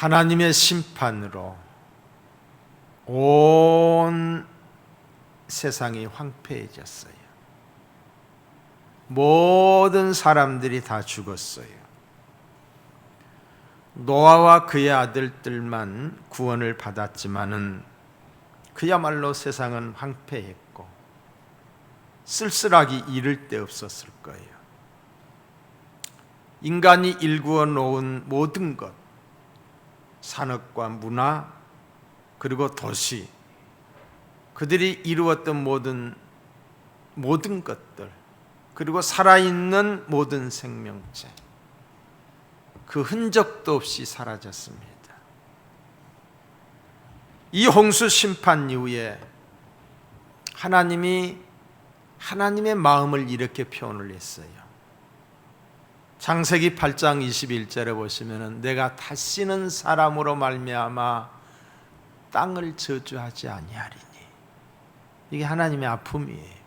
하나님의 심판으로 온 세상이 황폐해졌어요. 모든 사람들이 다 죽었어요. 노아와 그의 아들들만 구원을 받았지만은 그야말로 세상은 황폐했고 쓸쓸하기 이를 데 없었을 거예요. 인간이 일구어 놓은 모든 것, 산업과 문화, 그리고 도시, 그들이 이루었던 모든 것들, 그리고 살아있는 모든 생명체, 그 흔적도 없이 사라졌습니다. 이 홍수 심판 이후에 하나님이 하나님의 마음을 이렇게 표현을 했어요. 창세기 8장 21절에 보시면은 내가 다시는 사람으로 말미암아 땅을 저주하지 아니하리니. 이게 하나님의 아픔이에요.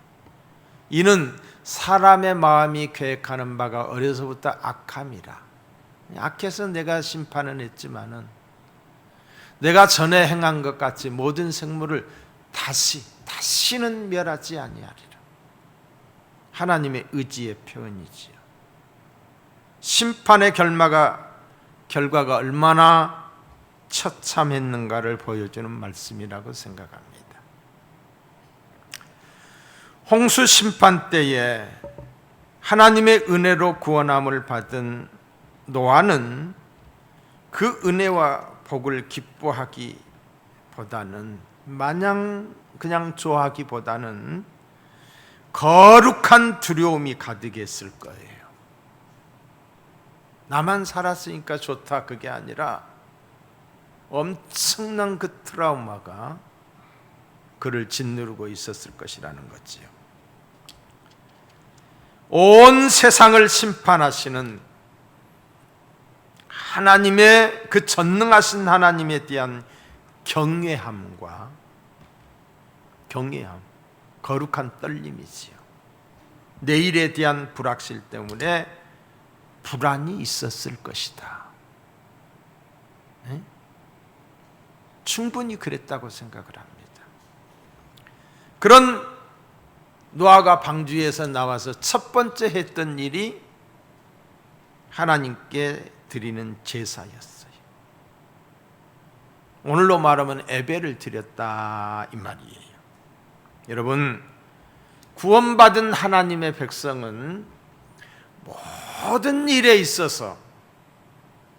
이는 사람의 마음이 계획하는 바가 어려서부터 악함이라. 악해서 내가 심판은 했지만은 내가 전에 행한 것 같이 모든 생물을 다시는 멸하지 아니하리라. 하나님의 의지의 표현이지요. 심판의 결과가 얼마나 처참했는가를 보여주는 말씀이라고 생각합니다. 홍수 심판 때에 하나님의 은혜로 구원함을 받은 노아는 그 은혜와 복을 기뻐하기보다는 마냥 그냥 좋아하기보다는 거룩한 두려움이 가득했을 거예요. 나만 살았으니까 좋다, 그게 아니라 엄청난 그 트라우마가 그를 짓누르고 있었을 것이라는 거지요. 온 세상을 심판하시는 하나님의 그 전능하신 하나님에 대한 경외함, 거룩한 떨림이지요. 내일에 대한 불확실 때문에 불안이 있었을 것이다. 네? 충분히 그랬다고 생각을 합니다. 그런 노아가 방주에서 나와서 첫 번째 했던 일이 하나님께 드리는 제사였어요. 오늘로 말하면 예배를 드렸다 이 말이에요. 여러분, 구원받은 하나님의 백성은 모든 일에 있어서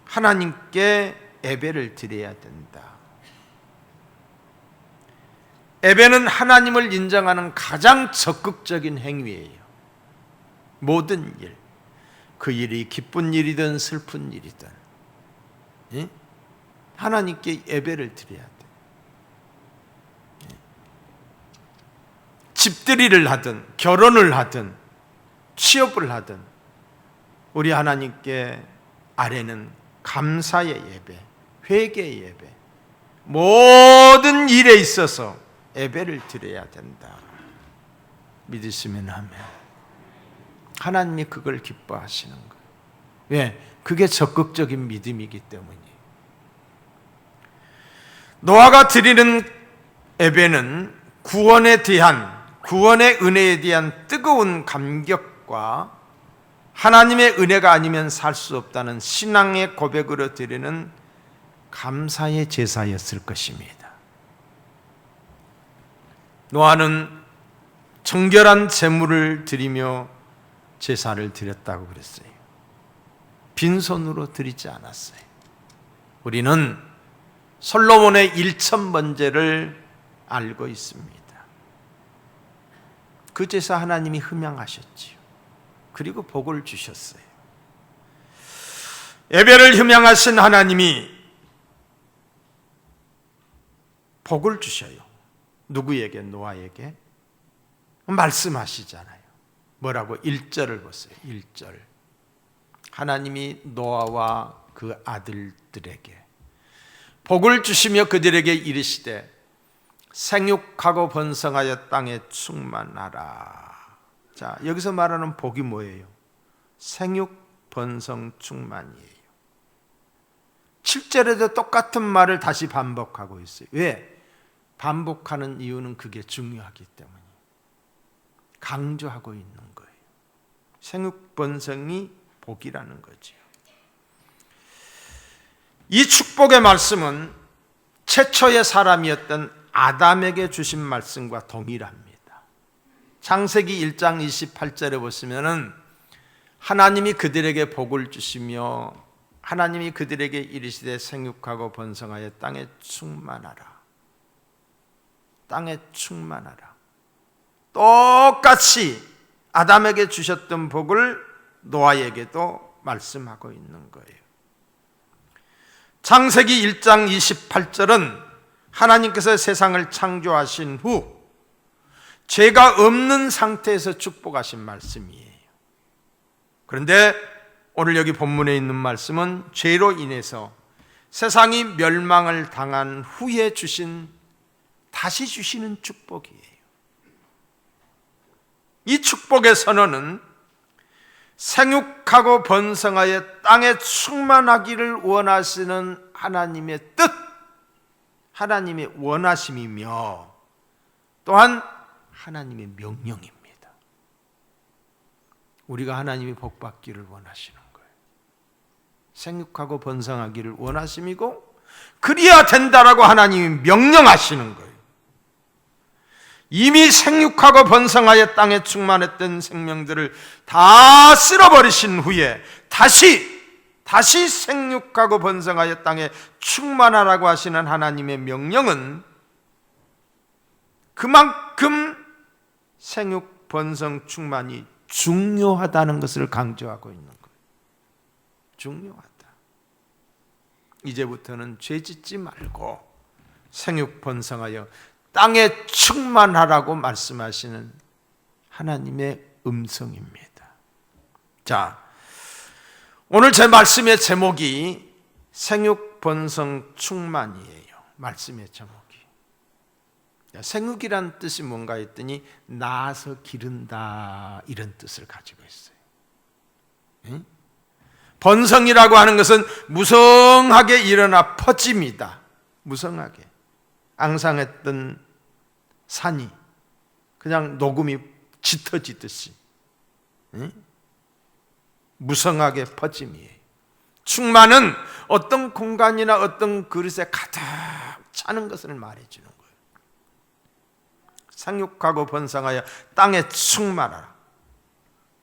하나님께 예배를 드려야 된다. 예배는 하나님을 인정하는 가장 적극적인 행위예요. 모든 일, 그 일이 기쁜 일이든 슬픈 일이든 하나님께 예배를 드려야 돼. 집들이를 하든 결혼을 하든 취업을 하든 우리 하나님께 아래는 감사의 예배, 회개의 예배, 모든 일에 있어서 예배를 드려야 된다. 믿으시면 아멘. 하나님이 그걸 기뻐하시는 거예요. 왜? 그게 적극적인 믿음이기 때문이에요. 노아가 드리는 예배는 구원의 은혜에 대한 뜨거운 감격과 하나님의 은혜가 아니면 살 수 없다는 신앙의 고백으로 드리는 감사의 제사였을 것입니다. 노아는 정결한 제물을 드리며 제사를 드렸다고 그랬어요. 빈손으로 드리지 않았어요. 우리는 솔로몬의 1,000번제를 알고 있습니다. 그 제사 하나님이 흠양하셨지요. 그리고 복을 주셨어요. 예배를 흠양하신 하나님이 복을 주셔요. 누구에게? 노아에게. 말씀하시잖아요. 뭐라고? 1절을 보세요. 1절. 하나님이 노아와 그 아들들에게 복을 주시며 그들에게 이르시되 생육하고 번성하여 땅에 충만하라. 자, 여기서 말하는 복이 뭐예요? 생육, 번성, 충만이에요. 17절에도 똑같은 말을 다시 반복하고 있어요. 왜? 반복하는 이유는 그게 중요하기 때문에 강조하고 있는 거예요. 생육번성이 복이라는 거죠. 이 축복의 말씀은 최초의 사람이었던 아담에게 주신 말씀과 동일합니다. 창세기 1장 28절에 보시면은 하나님이 그들에게 복을 주시며 하나님이 그들에게 이르시되 생육하고 번성하여 땅에 충만하라. 땅에 충만하라. 똑같이 아담에게 주셨던 복을 노아에게도 말씀하고 있는 거예요. 창세기 1장 28절은 하나님께서 세상을 창조하신 후 죄가 없는 상태에서 축복하신 말씀이에요. 그런데 오늘 여기 본문에 있는 말씀은 죄로 인해서 세상이 멸망을 당한 후에 다시 주시는 축복이에요. 이 축복의 선언은 생육하고 번성하여 땅에 충만하기를 원하시는 하나님의 뜻, 하나님의 원하심이며 또한 하나님의 명령입니다. 우리가 하나님이 복받기를 원하시는 거예요. 생육하고 번성하기를 원하심이고 그리야 된다라고 하나님이 명령하시는 거예요. 이미 생육하고 번성하여 땅에 충만했던 생명들을 다 쓸어버리신 후에 다시 생육하고 번성하여 땅에 충만하라고 하시는 하나님의 명령은 그만큼 생육, 번성, 충만이 중요하다는 것을 강조하고 있는 거예요. 중요하다. 이제부터는 죄 짓지 말고 생육, 번성하여 땅에 충만하라고 말씀하시는 하나님의 음성입니다. 자, 오늘 제 말씀의 제목이 생육, 번성, 충만이에요. 말씀의 제목이. 생육이란 뜻이 뭔가 했더니 낳아서 기른다 이런 뜻을 가지고 있어요. 응? 번성이라고 하는 것은 무성하게 일어나 퍼집니다. 무성하게. 앙상했던 산이 그냥 녹음이 짙어지듯이 무성하게 퍼짐이에요. 충만은 어떤 공간이나 어떤 그릇에 가득 차는 것을 말해주는 거예요. 생육하고 번성하여 땅에 충만하라.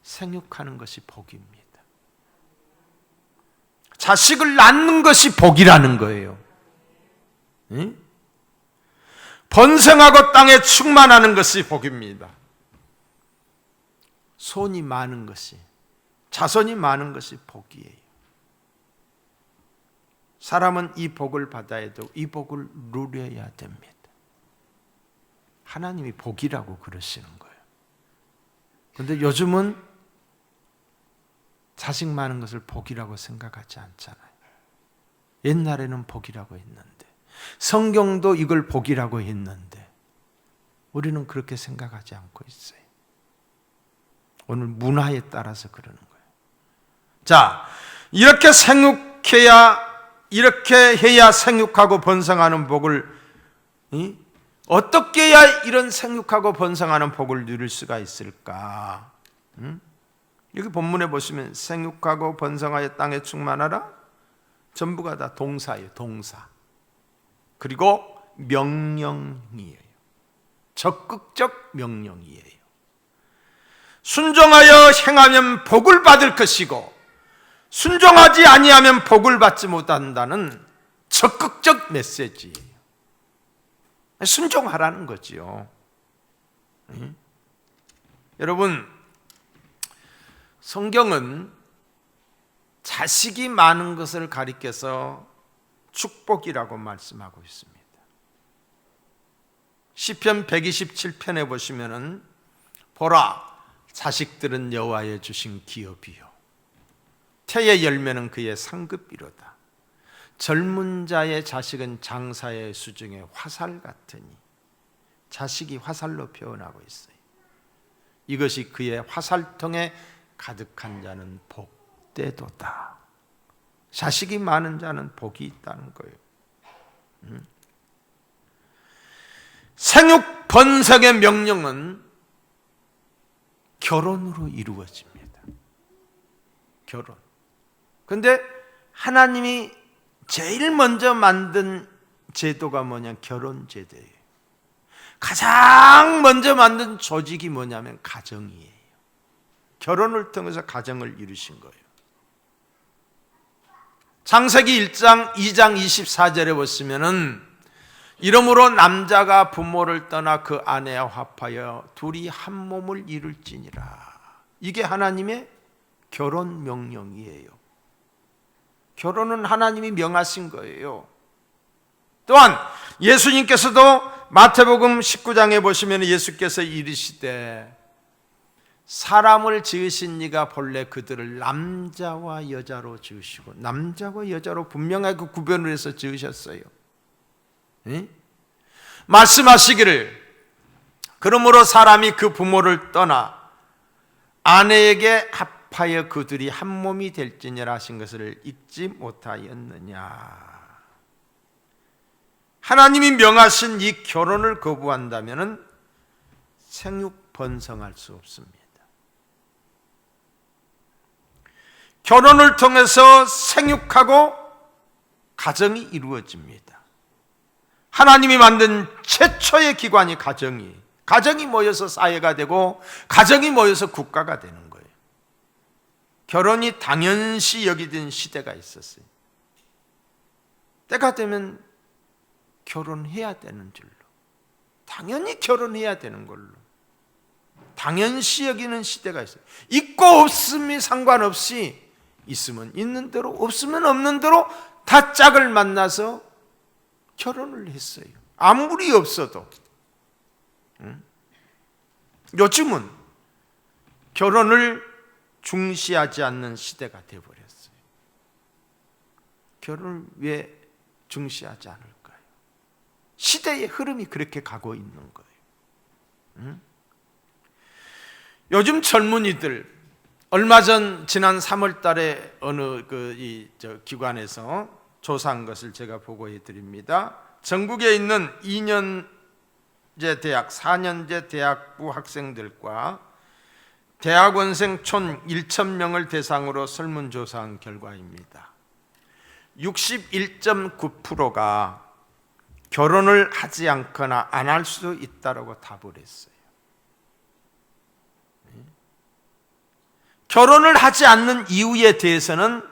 생육하는 것이 복입니다. 자식을 낳는 것이 복이라는 거예요. 번성하고 땅에 충만하는 것이 복입니다. 손이 많은 것이, 자손이 많은 것이 복이에요. 사람은 이 복을 받아야 되고 이 복을 누려야 됩니다. 하나님이 복이라고 그러시는 거예요. 그런데 요즘은 자식 많은 것을 복이라고 생각하지 않잖아요. 옛날에는 복이라고 했는데, 성경도 이걸 복이라고 했는데 우리는 그렇게 생각하지 않고 있어요. 오늘 문화에 따라서 그러는 거예요. 자, 이렇게 해야 생육하고 번성하는 복을, 어떻게 해야 이런 생육하고 번성하는 복을 누릴 수가 있을까? 여기 본문에 보시면 생육하고 번성하여 땅에 충만하라, 전부가 다 동사예요. 동사. 그리고 명령이에요. 적극적 명령이에요. 순종하여 행하면 복을 받을 것이고 순종하지 아니하면 복을 받지 못한다는 적극적 메시지예요. 순종하라는 거지요. 여러분, 성경은 자식이 많은 것을 가리켜서 축복이라고 말씀하고 있습니다. 시편 127편에 보시면은 보라, 자식들은 여호와의 주신 기업이요 태의 열매는 그의 상급이로다. 젊은 자의 자식은 장사의 수중에 화살 같으니, 자식이 화살로 표현하고 있어요. 이것이 그의 화살통에 가득한 자는 복되도다. 자식이 많은 자는 복이 있다는 거예요. 생육 번성의 명령은 결혼으로 이루어집니다. 결혼. 그런데 하나님이 제일 먼저 만든 제도가 뭐냐? 결혼 제도예요. 가장 먼저 만든 조직이 뭐냐면 가정이에요. 결혼을 통해서 가정을 이루신 거예요. 창세기 1장 2장 24절에 보시면은 이러므로 남자가 부모를 떠나 그 아내와 합하여 둘이 한 몸을 이룰지니라. 이게 하나님의 결혼 명령이에요. 결혼은 하나님이 명하신 거예요. 또한 예수님께서도 마태복음 19장에 보시면 예수께서 이르시되 사람을 지으신 이가 본래 그들을 남자와 여자로 지으시고, 남자와 여자로 분명하게 구별을 해서 지으셨어요. 예? 말씀하시기를 그러므로 사람이 그 부모를 떠나 아내에게 합하여 그들이 한 몸이 될지니라 하신 것을 잊지 못하였느냐. 하나님이 명하신 이 결혼을 거부한다면 생육 번성할 수 없습니다. 결혼을 통해서 생육하고 가정이 이루어집니다. 하나님이 만든 최초의 기관이 가정이 모여서 사회가 되고 가정이 모여서 국가가 되는 거예요. 결혼이 당연시 여기던 시대가 있었어요. 때가 되면 결혼해야 되는 줄로, 당연히 결혼해야 되는 걸로 당연시 여기는 시대가 있어요. 있고 없음이 상관없이 있으면 있는 대로 없으면 없는 대로 다 짝을 만나서 결혼을 했어요. 아무리 없어도. 요즘은 결혼을 중시하지 않는 시대가 되어버렸어요. 결혼을 왜 중시하지 않을까요? 시대의 흐름이 그렇게 가고 있는 거예요. 요즘 젊은이들, 얼마 전 지난 3월 달에 어느 기관에서 조사한 것을 제가 보고해 드립니다. 전국에 있는 2년제 대학, 4년제 대학부 학생들과 대학원생 총 1,000명을 대상으로 설문조사한 결과입니다. 61.9%가 결혼을 하지 않거나 안 할 수 있다고 답을 했어요. 결혼을 하지 않는 이유에 대해서는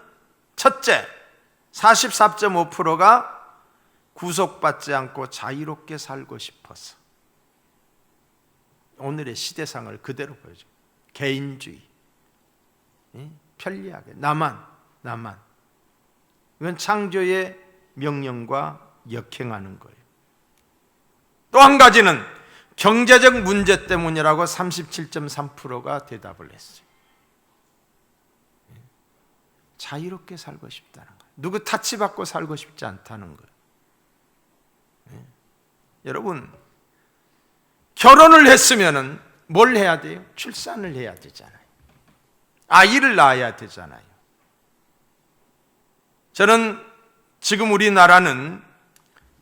첫째, 44.5%가 구속받지 않고 자유롭게 살고 싶어서. 오늘의 시대상을 그대로 보여줘. 개인주의, 편리하게 나만. 이건 창조의 명령과 역행하는 거예요. 또 한 가지는 경제적 문제 때문이라고 37.3%가 대답을 했어요. 자유롭게 살고 싶다는 거예요. 누구 타치받고 살고 싶지 않다는 거예요. 여러분, 결혼을 했으면 뭘 해야 돼요? 출산을 해야 되잖아요. 아이를 낳아야 되잖아요. 저는 지금 우리나라는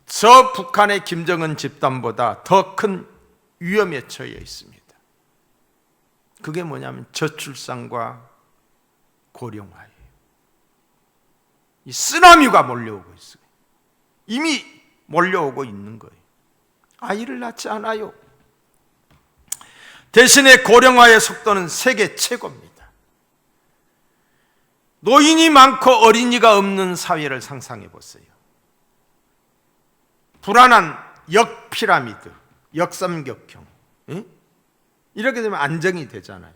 저 북한의 김정은 집단보다 더 큰 위험에 처해 있습니다. 그게 뭐냐면 저출산과 고령화예요. 이 쓰나미가 몰려오고 있어요. 이미 몰려오고 있는 거예요. 아이를 낳지 않아요. 대신에 고령화의 속도는 세계 최고입니다. 노인이 많고 어린이가 없는 사회를 상상해 보세요. 불안한 역피라미드, 역삼각형. 이렇게 되면 안정이 되잖아요.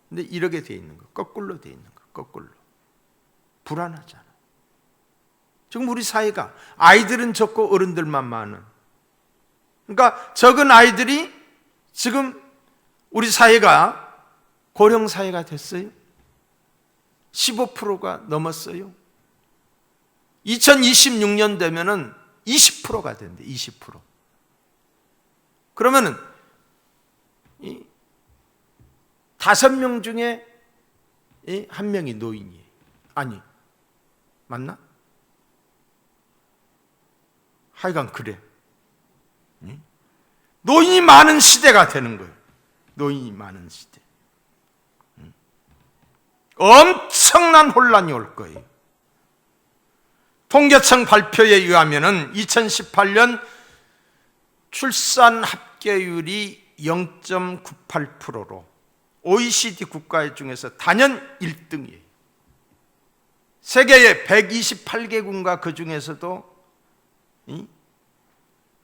근데 이렇게 돼 있는 거, 거꾸로 돼 있는 거, 거꾸로. 불안하잖아. 지금 우리 사회가 아이들은 적고 어른들만 많은. 그러니까 적은 아이들이 지금 우리 사회가 고령 사회가 됐어요. 15%가 넘었어요. 2026년 되면은 20%가 된대. 20%. 그러면은 5명 중에 1명이 노인이에요. 아니, 맞나? 하여간 그래. 노인이 많은 시대가 되는 거예요. 노인이 많은 시대. 엄청난 혼란이 올 거예요. 통계청 발표에 의하면 2018년 출산 합계율이 0.98%로 OECD 국가 중에서 단연 1등이에요. 세계의 128개국과 그 중에서도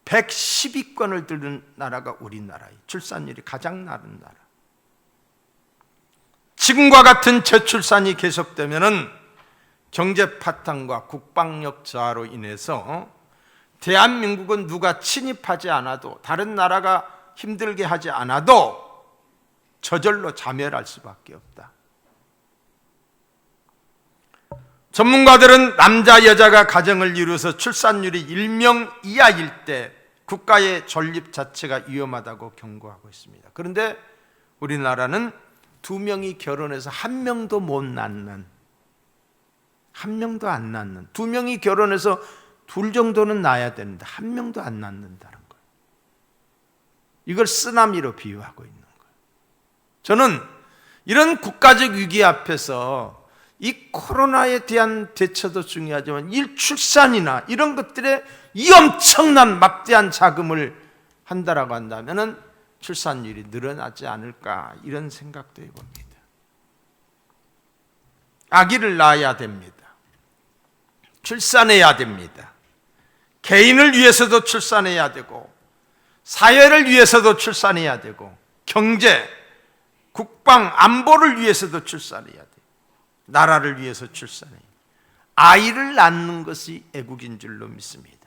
110위권을 드는 나라가 우리나라예요. 출산율이 가장 낮은 나라. 지금과 같은 저출산이 계속되면 경제 파탄과 국방력 저하로 인해서 대한민국은 누가 침입하지 않아도, 다른 나라가 힘들게 하지 않아도 저절로 자멸할 수밖에 없다. 전문가들은 남자 여자가 가정을 이루어서 출산율이 1명 이하일 때 국가의 존립 자체가 위험하다고 경고하고 있습니다. 그런데 우리나라는 2명이 결혼해서 1명도 못 낳는, 1명도 안 낳는, 2명이 결혼해서 2 정도는 낳아야 되는데 1명도 안 낳는다는 거예요. 이걸 쓰나미로 비유하고 있는 거예요. 저는 이런 국가적 위기 앞에서 이 코로나에 대한 대처도 중요하지만 일출산이나 이런 것들에 이 엄청난 막대한 자금을 한다라고 한다면 출산율이 늘어나지 않을까, 이런 생각도 해봅니다. 아기를 낳아야 됩니다. 출산해야 됩니다. 개인을 위해서도 출산해야 되고, 사회를 위해서도 출산해야 되고, 경제, 국방, 안보를 위해서도 출산해야 돼요. 나라를 위해서 출산해요. 아이를 낳는 것이 애국인 줄로 믿습니다.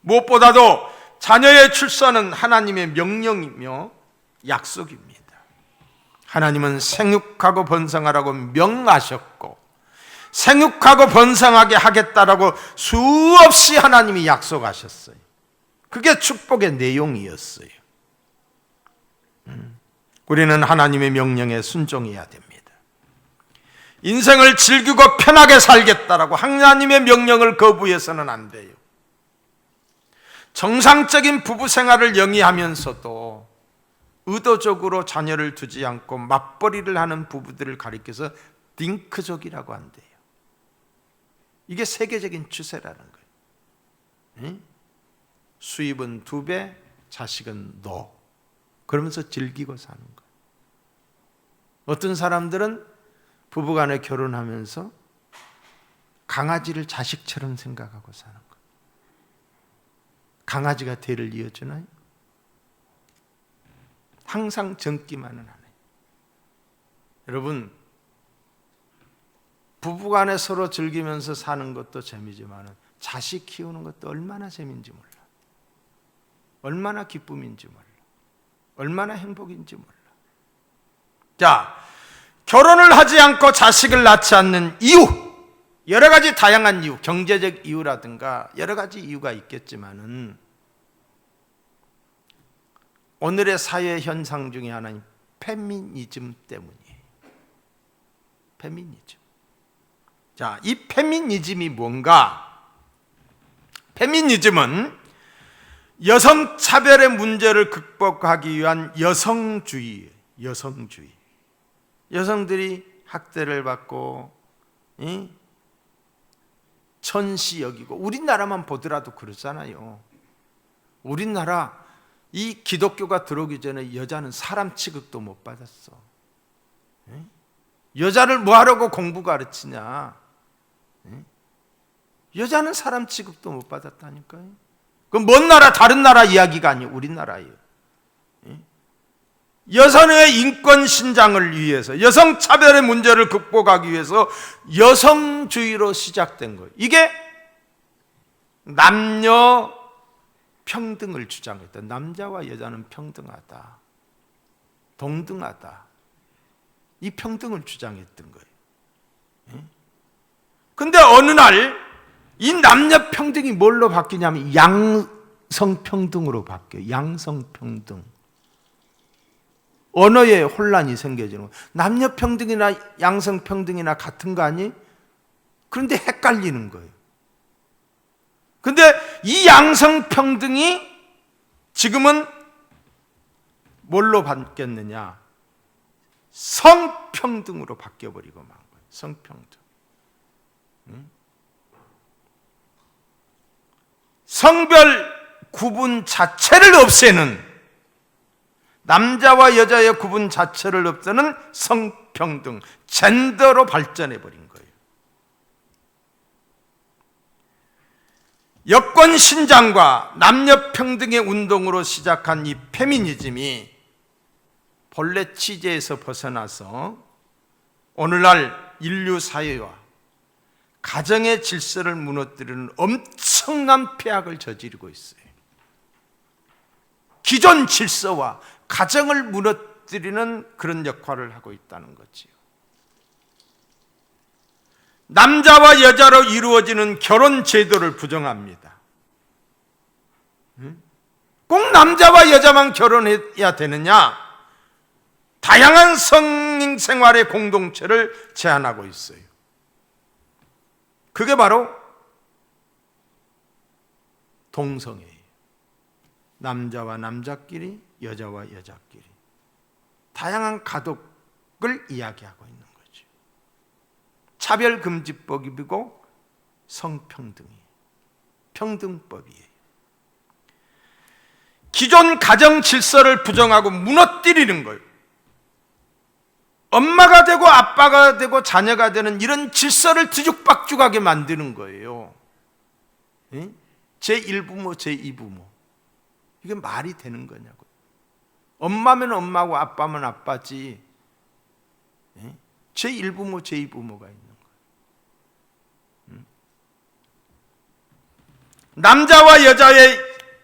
무엇보다도 자녀의 출산은 하나님의 명령이며 약속입니다. 하나님은 생육하고 번성하라고 명하셨고, 생육하고 번성하게 하겠다라고 수없이 하나님이 약속하셨어요. 그게 축복의 내용이었어요. 우리는 하나님의 명령에 순종해야 됩니다. 인생을 즐기고 편하게 살겠다라고 하나님의 명령을 거부해서는 안 돼요. 정상적인 부부 생활을 영위하면서도 의도적으로 자녀를 두지 않고 맞벌이를 하는 부부들을 가리켜서 딩크족이라고 한대요. 이게 세계적인 추세라는 거예요. 수입은 2배, 자식은 no. 그러면서 즐기고 사는 거예요. 어떤 사람들은 부부간에 결혼하면서 강아지를 자식처럼 생각하고 사는 거예요. 강아지가 대를 이어주나요? 항상 젊기만은 하네요. 여러분, 부부간에 서로 즐기면서 사는 것도 재미지만 자식 키우는 것도 얼마나 재미인지 몰라. 얼마나 기쁨인지 몰라. 얼마나 행복인지 몰라. 자, 결혼을 하지 않고 자식을 낳지 않는 이유, 여러 가지 다양한 이유, 경제적 이유라든가 여러 가지 이유가 있겠지만은 오늘의 사회 현상 중에 하나는 페미니즘 때문이에요. 페미니즘. 자, 이 페미니즘이 뭔가? 페미니즘은 여성 차별의 문제를 극복하기 위한 여성주의예요. 여성주의. 여성들이 학대를 받고 천시 여기고, 우리나라만 보더라도 그렇잖아요. 우리나라 이 기독교가 들어오기 전에 여자는 사람 취급도 못 받았어. 여자를 뭐 하려고 공부 가르치냐? 여자는 사람 취급도 못 받았다니까요. 그건 먼 나라, 다른 나라 이야기가 아니에요. 우리나라예요. 여성의 인권 신장을 위해서, 여성 차별의 문제를 극복하기 위해서 여성주의로 시작된 거예요. 이게 남녀 평등을 주장했다. 남자와 여자는 평등하다, 동등하다, 이 평등을 주장했던 거예요. 근데 어느 날 이 남녀 평등이 뭘로 바뀌냐면 양성평등으로 바뀌어요. 양성평등. 언어에 혼란이 생겨지는 거예요. 남녀 평등이나 양성 평등이나 같은 거 아니? 그런데 헷갈리는 거예요. 그런데 이 양성평등이 지금은 뭘로 바뀌었느냐? 성평등으로 바뀌어버리고 만 거예요. 성평등. 성별 구분 자체를 없애는, 남자와 여자의 구분 자체를 없애는 성평등, 젠더로 발전해버린 거예요. 여권 신장과 남녀 평등의 운동으로 시작한 이 페미니즘이 본래 취재에서 벗어나서 오늘날 인류 사회와 가정의 질서를 무너뜨리는 엄청난 폐악을 저지르고 있어요. 기존 질서와 가정을 무너뜨리는 그런 역할을 하고 있다는 거지요. 남자와 여자로 이루어지는 결혼 제도를 부정합니다. 꼭 남자와 여자만 결혼해야 되느냐? 다양한 성인 생활의 공동체를 제안하고 있어요. 그게 바로 동성애예요. 남자와 남자끼리, 여자와 여자끼리 다양한 가족을 이야기하고 있는 거죠. 차별금지법이고 성평등이에요. 평등법이에요. 기존 가정 질서를 부정하고 무너뜨리는 거예요. 엄마가 되고 아빠가 되고 자녀가 되는 이런 질서를 뒤죽박죽하게 만드는 거예요. 제1부모, 제2부모. 이게 말이 되는 거냐고요. 엄마면 엄마고 아빠면 아빠지. 제1부모, 제2부모가 있는 거예요. 남자와 여자의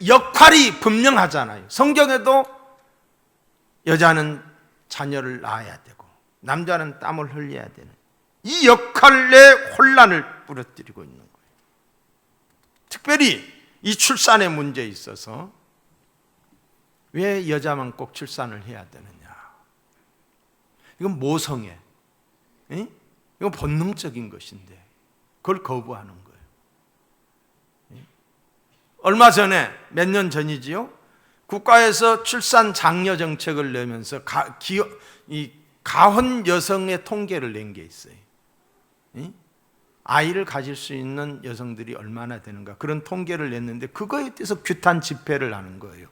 역할이 분명하잖아요. 성경에도 여자는 자녀를 낳아야 되고 남자는 땀을 흘려야 되는 이 역할의 혼란을 부러뜨리고 있는 거예요. 특별히 이 출산의 문제에 있어서 왜 여자만 꼭 출산을 해야 되느냐? 이건 모성애, 이건 본능적인 것인데 그걸 거부하는 거예요. 얼마 전에, 몇 년 전이지요, 국가에서 출산 장려 정책을 내면서 가혼 여성의 통계를 낸 게 있어요. 아이를 가질 수 있는 여성들이 얼마나 되는가, 그런 통계를 냈는데 그거에 대해서 규탄 집회를 하는 거예요.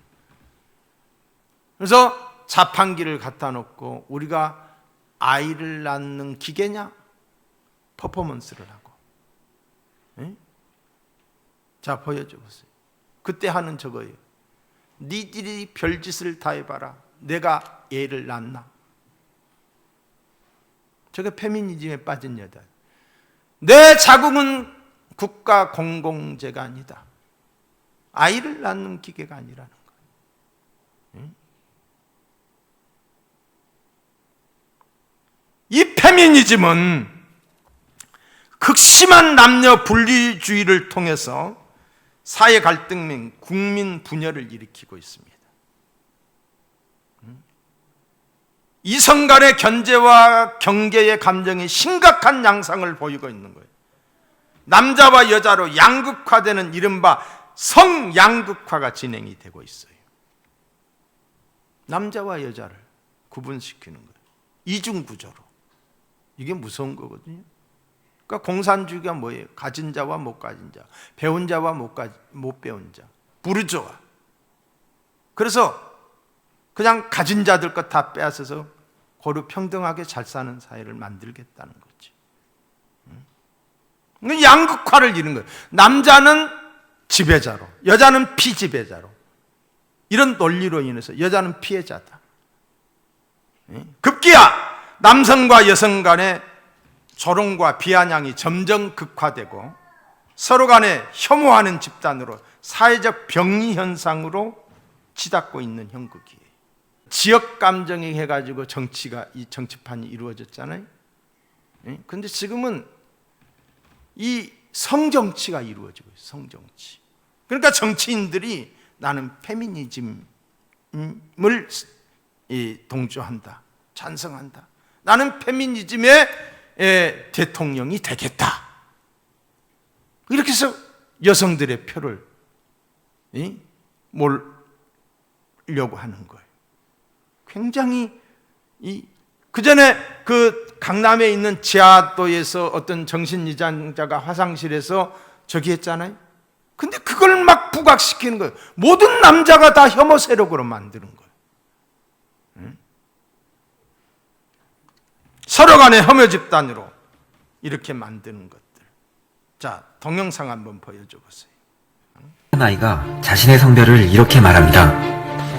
그래서 자판기를 갖다 놓고 우리가 아이를 낳는 기계냐? 퍼포먼스를 하고. 자, 보여줘 보세요. 그때 하는 저거예요. 니들이 별짓을 다 해봐라. 내가 애를 낳나? 저게 페미니즘에 빠진 여자. 내 자궁은 국가 공공재가 아니다. 아이를 낳는 기계가 아니라는 거예요. 이 페미니즘은 극심한 남녀 분리주의를 통해서 사회 갈등 및 국민 분열을 일으키고 있습니다. 이성 간의 견제와 경계의 감정이 심각한 양상을 보이고 있는 거예요. 남자와 여자로 양극화되는 이른바 성양극화가 진행이 되고 있어요. 남자와 여자를 구분시키는 거예요. 이중구조로. 이게 무서운 거거든요. 그러니까 공산주의가 뭐예요? 가진 자와 못 가진 자, 배운 자와 못 배운 자, 부르주아. 그래서 그냥 가진 자들 것 다 빼앗아서 고루 평등하게 잘 사는 사회를 만들겠다는 거지. 양극화를 이루는 거예요. 남자는 지배자로, 여자는 피지배자로. 이런 논리로 인해서 여자는 피해자다. 급기야 남성과 여성 간의 조롱과 비아냥이 점점 극화되고 서로 간에 혐오하는 집단으로 사회적 병리 현상으로 치닫고 있는 형국이에요. 지역 감정이 해가지고 이 정치판이 이루어졌잖아요. 그런데 지금은 이 성정치가 이루어지고 있어요. 성정치. 그러니까 정치인들이 나는 페미니즘을 동조한다, 찬성한다. 나는 페미니즘의 대통령이 되겠다. 이렇게 해서 여성들의 표를 몰려고 하는 거예요. 굉장히 그 전에 그 강남에 있는 지하도에서 어떤 정신이장자가 화장실에서 저기 했잖아요. 근데 그걸 막 부각시키는 거예요. 모든 남자가 다 혐오 세력으로 만드는 거예요. 서로 간의 혐오 집단으로 이렇게 만드는 것들. 자, 동영상 한번 보여줘 보세요. 한 아이가 자신의 성별을 이렇게 말합니다.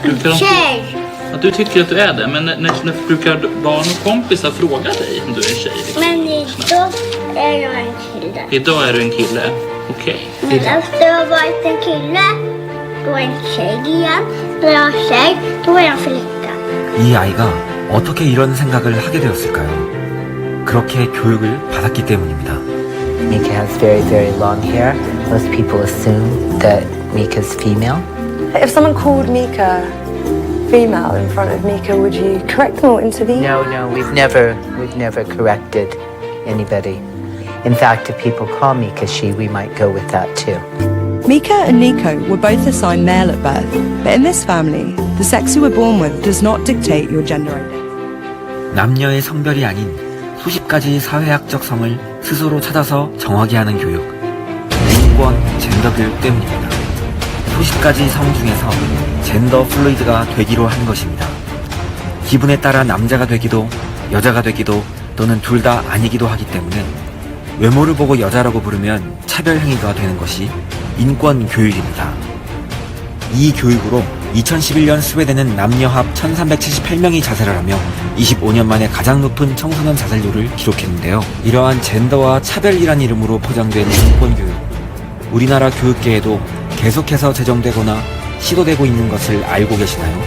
Tjej. Att du tycker att du är det, men när brukar barn och kompisar fråga dig om du är en tjej? Liksom? Men idag är jag en kille. Idag är du en kille, okej. Men efter jag har varit en kille, då är jag en tjej igen. När jag är tjej, då är jag en flicka. 이 아이가 어떻게 이런 생각을 하게 되었을까요? 그렇게 교육을 받았기 때문입니다. Mika has very, very long hair. Most people assume that Mika's female. If someone called Mika female in front of Mika, would you correct them or intervene? No, we've never corrected anybody. In fact, if people call Mika she, we might go with that too. Mika and Nico were both assigned male at birth, but in this family, the sex you were born with does not dictate your gender identity. 남녀의 성별이 아닌 수십 가지 사회학적 성을 스스로 찾아서 정하게 하는 교육, 인권, 젠더 교육 때문입니다. 수십 가지 성 중에서 젠더 플루이드가 되기로 한 것입니다. 기분에 따라 남자가 되기도 여자가 되기도 또는 둘 다 아니기도 하기 때문에 외모를 보고 여자라고 부르면 차별 행위가 되는 것이 인권 교육입니다. 이 교육으로 2011년 스웨덴은 남녀합 1378명이 자살을 하며 25년 만에 가장 높은 청소년 자살률을 기록했는데요. 이러한 젠더와 차별이란 이름으로 포장된 인권 교육, 우리나라 교육계에도 계속해서 제정되거나 시도되고 있는 것을 알고 계시나요?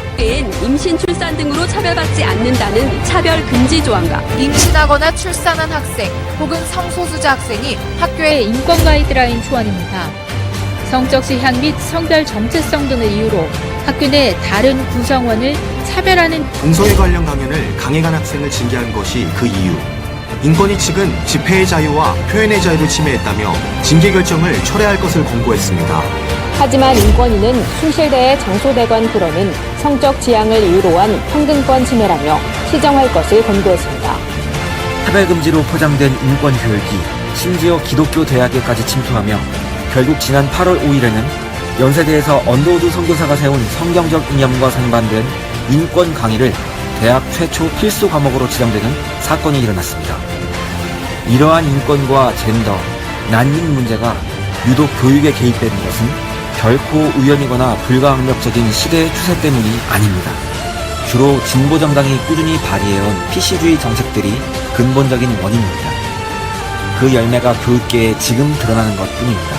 임신, 출산 등으로 차별받지 않는다는 차별 금지 조항과 임신하거나 출산한 학생 혹은 성소수자 학생이 학교의 인권 가이드라인 초안입니다. 성적 지향 및 성별 정체성 등을 이유로 학교 내 다른 구성원을 차별하는 동성애 관련 강연을 강행한 학생을 징계한 것이 그 이유. 인권위 측은 집회의 자유와 표현의 자유를 침해했다며 징계 결정을 철회할 것을 권고했습니다. 하지만 인권위는 숭실대의 정소대관 불어는 성적 지향을 이유로 한 평등권 침해라며 시정할 것을 권고했습니다. 차별금지로 포장된 인권교육이 심지어 기독교 대학에까지 침투하며 결국 지난 8월 5일에는 연세대에서 언더우드 선교사가 세운 성경적 이념과 상반된 인권 강의를 대학 최초 필수 과목으로 지정되는 사건이 일어났습니다. 이러한 인권과 젠더, 난민 문제가 유독 교육에 개입되는 것은 결코 우연이거나 불가항력적인 시대의 추세 때문이 아닙니다. 주로 진보정당이 꾸준히 발휘해온 PC주의 정책들이 근본적인 원인입니다. 그 열매가 교육계에 지금 드러나는 것뿐입니다.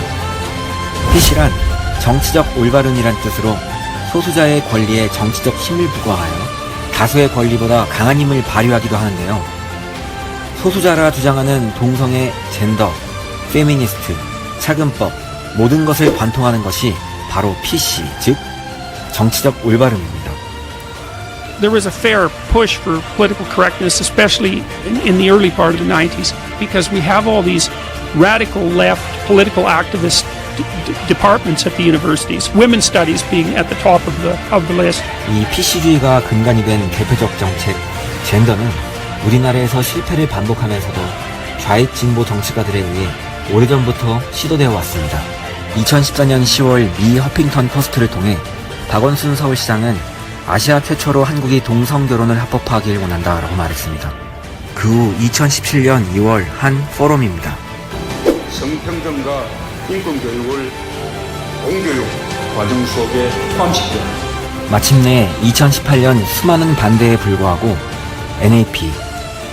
PC란 정치적 올바름이란 뜻으로 소수자의 권리에 정치적 힘을 부과하여 다수의 권리보다 강한 힘을 발휘하기도 하는데요. 소수자라 주장하는 동성애, 젠더, 페미니스트, 차근법, 모든 것을 관통하는 것이 바로 PC, 즉 정치적 올바름입니다. There was a fair push for political correctness, especially in the early part of the 90s, because we have all these radical left political activist departments at the universities, women's studies being at the top of the list. 이 PC주의가 근간이 된 대표적 정책, 젠더는 우리나라에서 실패를 반복하면서도 좌익 진보 정치가들에 의해 오래전부터 시도되어 왔습니다. 2014년 10월 미 허핑턴 포스트를 통해 박원순 서울시장은 아시아 최초로 한국이 동성결혼을 합법화하길 원한다라고 말했습니다. 그 후 2017년 2월 한 포럼입니다. 성평등과 인권교육을 공교육 과정 수업에 포함시켜 마침내 2018년 수많은 반대에 불구하고 NAP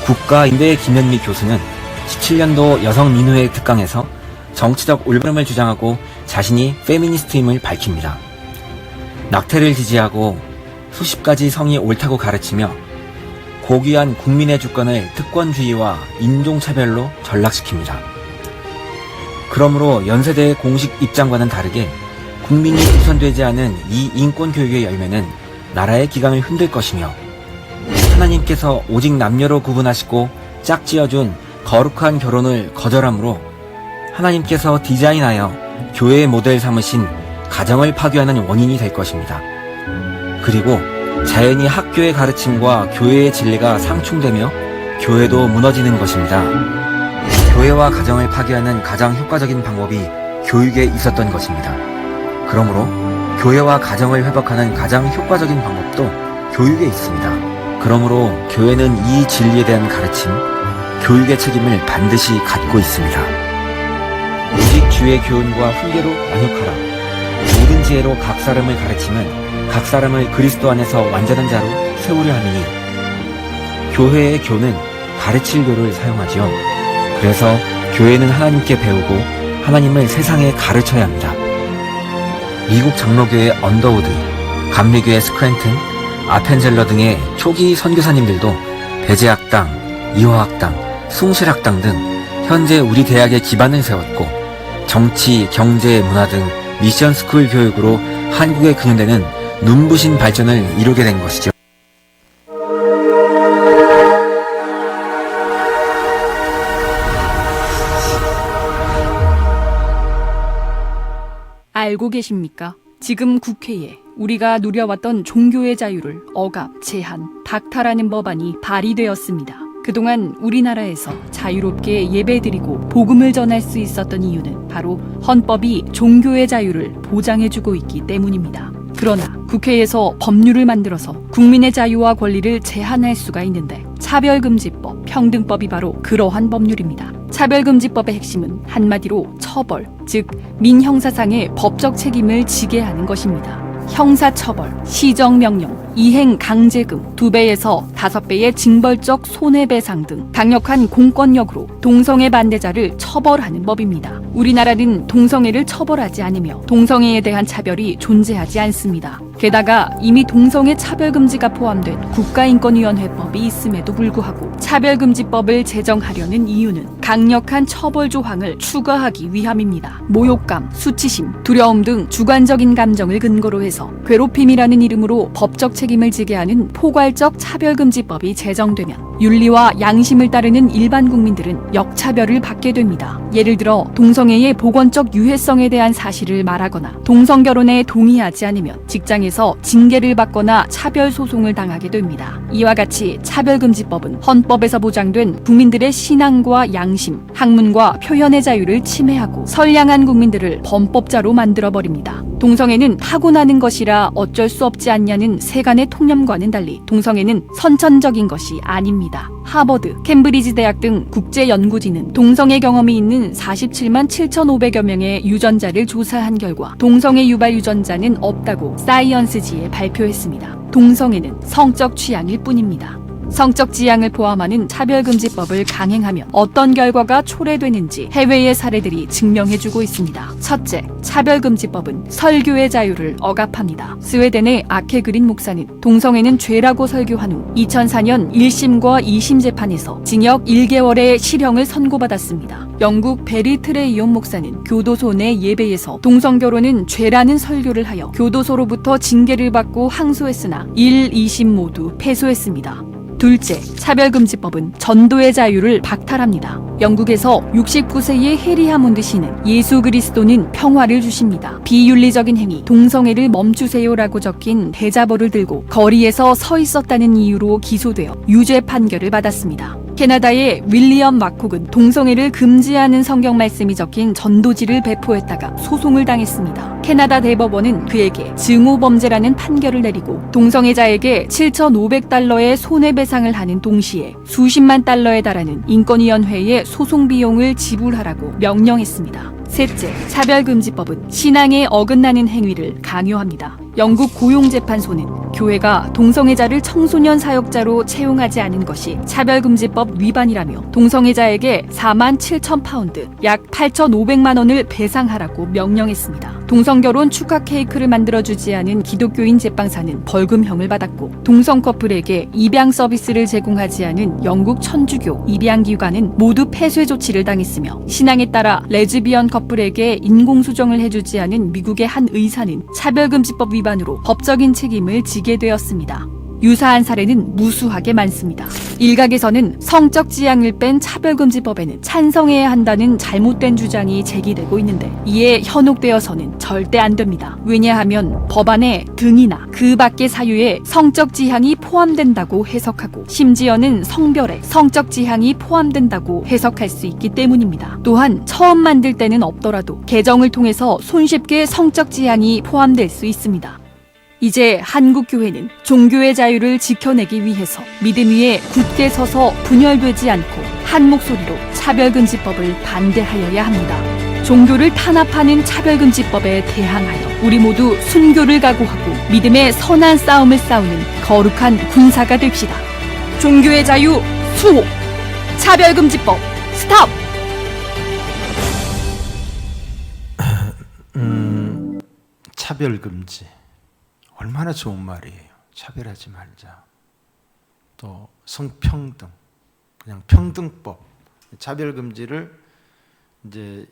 국가인대 김현미 교수는 17년도 여성민우회 특강에서 정치적 올바름을 주장하고 자신이 페미니스트임을 밝힙니다. 낙태를 지지하고 수십 가지 성이 옳다고 가르치며 고귀한 국민의 주권을 특권주의와 인종차별로 전락시킵니다. 그러므로 연세대의 공식 입장과는 다르게 국민이 우선되지 않은 이 인권교육의 열매는 나라의 기강을 흔들 것이며 하나님께서 오직 남녀로 구분하시고 짝지어준 거룩한 결혼을 거절함으로 하나님께서 디자인하여 교회의 모델 삼으신 가정을 파괴하는 원인이 될 것입니다. 그리고 자연히 학교의 가르침과 교회의 진리가 상충되며 교회도 무너지는 것입니다. 교회와 가정을 파괴하는 가장 효과적인 방법이 교육에 있었던 것입니다. 그러므로 교회와 가정을 회복하는 가장 효과적인 방법도 교육에 있습니다. 그러므로 교회는 이 진리에 대한 가르침, 교육의 책임을 반드시 갖고 있습니다. 오직 주의 교훈과 훈계로 완역하라. 모든 지혜로 각 사람을 가르치면 각 사람을 그리스도 안에서 완전한 자로 세우려 하느니, 교회의 교는 가르칠 교를 사용하지요. 그래서 교회는 하나님께 배우고 하나님을 세상에 가르쳐야 합니다. 미국 장로교회 언더우드, 감리교회 스크랜튼, 아펜젤러 등의 초기 선교사님들도 배재학당, 이화학당, 숭실학당 등 현재 우리 대학의 기반을 세웠고, 정치, 경제, 문화 등 미션 스쿨 교육으로 한국에 근현대는 눈부신 발전을 이루게 된 것이죠. 알고 계십니까? 지금 국회에 우리가 누려왔던 종교의 자유를 억압, 제한, 박탈하는 법안이 발의되었습니다. 그동안 우리나라에서 자유롭게 예배드리고 복음을 전할 수 있었던 이유는 바로 헌법이 종교의 자유를 보장해주고 있기 때문입니다. 그러나 국회에서 법률을 만들어서 국민의 자유와 권리를 제한할 수가 있는데, 차별금지법, 평등법이 바로 그러한 법률입니다. 차별금지법의 핵심은 한마디로 처벌, 즉 민형사상의 법적 책임을 지게 하는 것입니다. 형사처벌, 시정명령, 이행강제금, 2배에서 5배의 징벌적 손해배상 등 강력한 공권력으로 동성애 반대자를 처벌하는 법입니다. 우리나라는 동성애를 처벌하지 않으며 동성애에 대한 차별이 존재하지 않습니다. 게다가 이미 동성애 차별금지가 포함된 국가인권위원회법이 있음에도 불구하고 차별금지법을 제정하려는 이유는 강력한 처벌 조항을 추가하기 위함입니다. 모욕감, 수치심, 두려움 등 주관적인 감정을 근거로 해서 괴롭힘이라는 이름으로 법적 책임을 지게 하는 포괄적 차별금지법이 제정되면 윤리와 양심을 따르는 일반 국민들은 역차별을 받게 됩니다. 예를 들어 동성애의 보건적 유해성에 대한 사실을 말하거나 동성결혼에 동의하지 않으면 직장에서 징계를 받거나 차별 소송을 당하게 됩니다. 이와 같이 차별금지법은 헌법에서 보장된 국민들의 신앙과 양심, 학문과 표현의 자유를 침해하고 선량한 국민들을 범법자로 만들어버립니다. 동성애는 타고나는 것이라 어쩔 수 없지 않냐는 세간의 통념과는 달리 동성애는 선천적인 것이 아닙니다. 하버드, 캠브리지 대학 등 국제연구진은 동성애 경험이 있는 47만 7,500여 명의 유전자를 조사한 결과 동성애 유발 유전자는 없다고 사이언스지에 발표했습니다. 동성애는 성적 취향일 뿐입니다. 성적 지향을 포함하는 차별금지법을 강행하면 어떤 결과가 초래되는지 해외의 사례들이 증명해주고 있습니다. 첫째, 차별금지법은 설교의 자유를 억압합니다. 스웨덴의 아케그린 목사는 동성애는 죄라고 설교한 후 2004년 1심과 2심 재판에서 징역 1개월의 실형을 선고받았습니다. 영국 베리 트레이온 목사는 교도소 내 예배에서 동성결혼은 죄라는 설교를 하여 교도소로부터 징계를 받고 항소했으나 1, 2심 모두 패소했습니다. 둘째, 차별금지법은 전도의 자유를 박탈합니다. 영국에서 69세의 해리 하몬드 씨는 예수 그리스도는 평화를 주십니다. 비윤리적인 행위, 동성애를 멈추세요라고 적힌 대자보를 들고 거리에서 서 있었다는 이유로 기소되어 유죄 판결을 받았습니다. 캐나다의 윌리엄 마콕은 동성애를 금지하는 성경 말씀이 적힌 전도지를 배포했다가 소송을 당했습니다. 캐나다 대법원은 그에게 증오범죄라는 판결을 내리고 동성애자에게 7,500달러의 손해배상을 하는 동시에 수십만 달러에 달하는 인권위원회의 소송 비용을 지불하라고 명령했습니다. 셋째, 차별금지법은 신앙에 어긋나는 행위를 강요합니다. 영국 고용재판소는 교회가 동성애자를 청소년 사역자로 채용하지 않은 것이 차별금지법 위반이라며 동성애자에게 4만 7천 파운드, 약 8,500만 원을 배상하라고 명령했습니다. 동성결혼 축하 케이크를 만들어주지 않은 기독교인 제빵사는 벌금형을 받았고, 동성 커플에게 입양 서비스를 제공하지 않은 영국 천주교 입양기관은 모두 폐쇄 조치를 당했으며, 신앙에 따라 레즈비언 커플에게 인공수정을 해주지 않은 미국의 한 의사는 차별금지법 위반으로 법적인 책임을 지게 되었습니다. 유사한 사례는 무수하게 많습니다. 일각에서는 성적 지향을 뺀 차별금지법에는 찬성해야 한다는 잘못된 주장이 제기되고 있는데 이에 현혹되어서는 절대 안 됩니다. 왜냐하면 법안에 등이나 그 밖의 사유에 성적 지향이 포함된다고 해석하고 심지어는 성별에 성적 지향이 포함된다고 해석할 수 있기 때문입니다. 또한 처음 만들 때는 없더라도 개정을 통해서 손쉽게 성적 지향이 포함될 수 있습니다. 이제 한국교회는 종교의 자유를 지켜내기 위해서 믿음 위에 굳게 서서 분열되지 않고 한 목소리로 차별금지법을 반대하여야 합니다. 종교를 탄압하는 차별금지법에 대항하여 우리 모두 순교를 각오하고 믿음의 선한 싸움을 싸우는 거룩한 군사가 됩시다. 종교의 자유 수호! 차별금지법 스톱! 차별금지 얼마나 좋은 말이에요. 차별하지 말자. 또 성평등, 그냥 평등법. 차별금지를 이제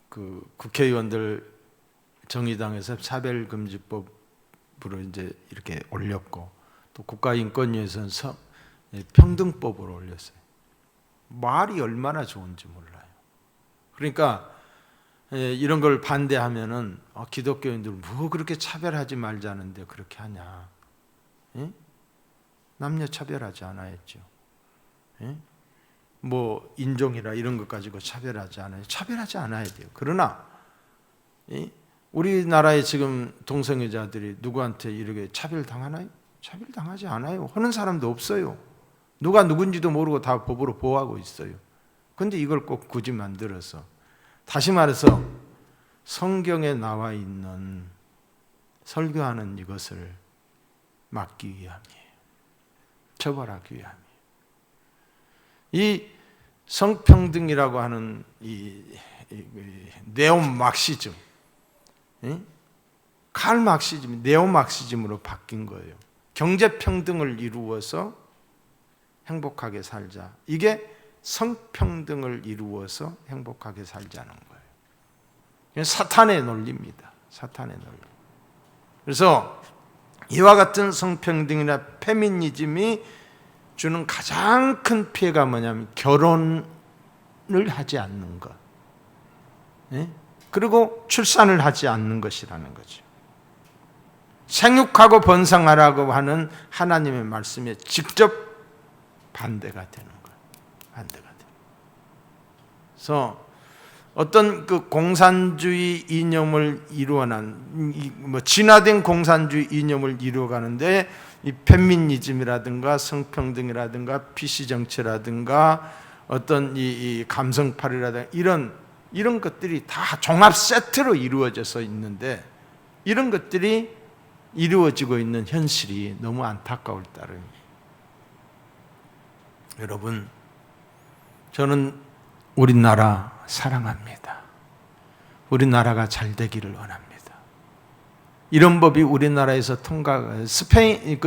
그 국회의원들 정의당에서 차별금지법으로 이제 이렇게 올렸고, 또 국가인권위에서는 평등법으로 올렸어요. 말이 얼마나 좋은지 몰라요. 그러니까 이런 걸 반대하면은 기독교인들 뭐 그렇게 차별하지 말자는데 그렇게 하냐? 예? 남녀 차별하지 않아야죠. 예? 뭐 인종이라 이런 것 가지고 차별하지 않아요. 차별하지 않아야 돼요. 그러나 우리나라에 지금 동성애자들이 누구한테 이렇게 차별당하나요? 차별당하지 않아요. 하는 사람도 없어요. 누가 누군지도 모르고 다 법으로 보호하고 있어요. 그런데 이걸 꼭 굳이 만들어서, 다시 말해서 성경에 나와 있는 설교하는 이것을 막기 위함이에요. 처벌하기 위함이에요. 이 성평등이라고 하는 이 네오막시즘, 칼 막시즘, 네오막시즘으로 바뀐 거예요. 경제평등을 이루어서 행복하게 살자. 이게 성평등을 이루어서 행복하게 살자는 거예요. 사탄의 논리입니다. 사탄의 논리. 그래서 이와 같은 성평등이나 페미니즘이 주는 가장 큰 피해가 뭐냐면 결혼을 하지 않는 것, 그리고 출산을 하지 않는 것이라는 거죠. 생육하고 번성하라고 하는 하나님의 말씀에 직접 반대가 되는 거예요. 반대가 돼요. 그래서 어떤 그 공산주의 이념을 이루어난, 진화된 공산주의 이념을 이루어가는데 이 페미니즘이라든가 성평등이라든가 PC 정치라든가 어떤 이 감성팔이라든가 이런 것들이 다 종합 세트로 이루어져서 있는데, 이런 것들이 이루어지고 있는 현실이 너무 안타까울 따름입니다. 여러분, 저는 우리나라 사랑합니다. 우리나라가 잘 되기를 원합니다. 이런 법이 우리나라에서 스페인,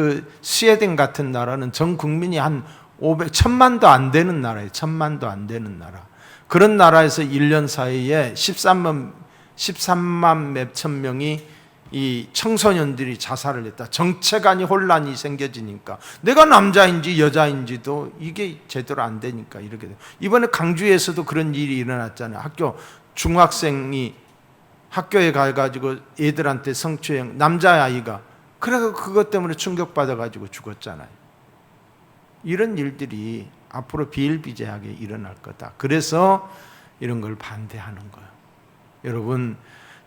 스웨덴 같은 나라는 전 국민이 한 1000만도 안 되는 나라예요. 1000만도 안 되는 나라. 그런 나라에서 1년 사이에 13만 몇천 명이 이 청소년들이 자살을 했다. 정체간이 혼란이 생겨지니까 내가 남자인지 여자인지도 이게 제대로 안 되니까 이렇게 돼요. 이번에 강주에서도 그런 일이 일어났잖아요. 중학생이 학교에 가가지고 애들한테 성추행, 남자아이가, 그래서 그것 때문에 충격받아가지고 죽었잖아요. 이런 일들이 앞으로 비일비재하게 일어날 거다. 그래서 이런 걸 반대하는 거예요. 여러분,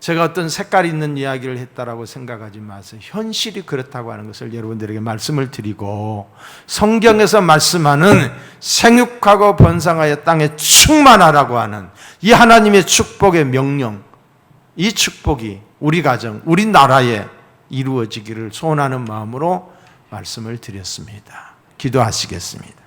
제가 어떤 색깔 있는 이야기를 했다라고 생각하지 마세요. 현실이 그렇다고 하는 것을 여러분들에게 말씀을 드리고, 성경에서 말씀하는 생육하고 번성하여 땅에 충만하라고 하는 이 하나님의 축복의 명령, 이 축복이 우리 가정, 우리 나라에 이루어지기를 소원하는 마음으로 말씀을 드렸습니다. 기도하시겠습니다.